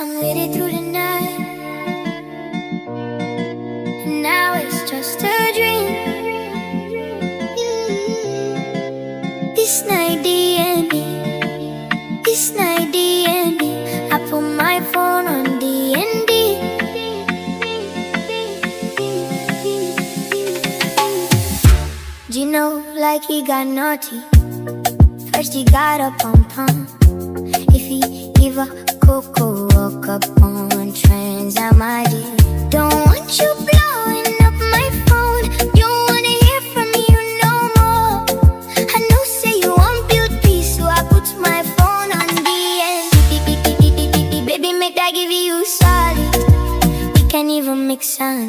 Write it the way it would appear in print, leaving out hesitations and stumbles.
I'm with it through the night, and now it's just a dream. This night D&D, this night D&D. I put my phone on D&D. Gino like he got naughty. First he got a pom-pom. If he give a cocoa, walk up on trends, I'm my dear. Don't want you blowing up my phone. Don't wanna hear from you no more. I know say you want build peace, so I put my phone on D&D. Baby, make that give you solid. We can't even mix on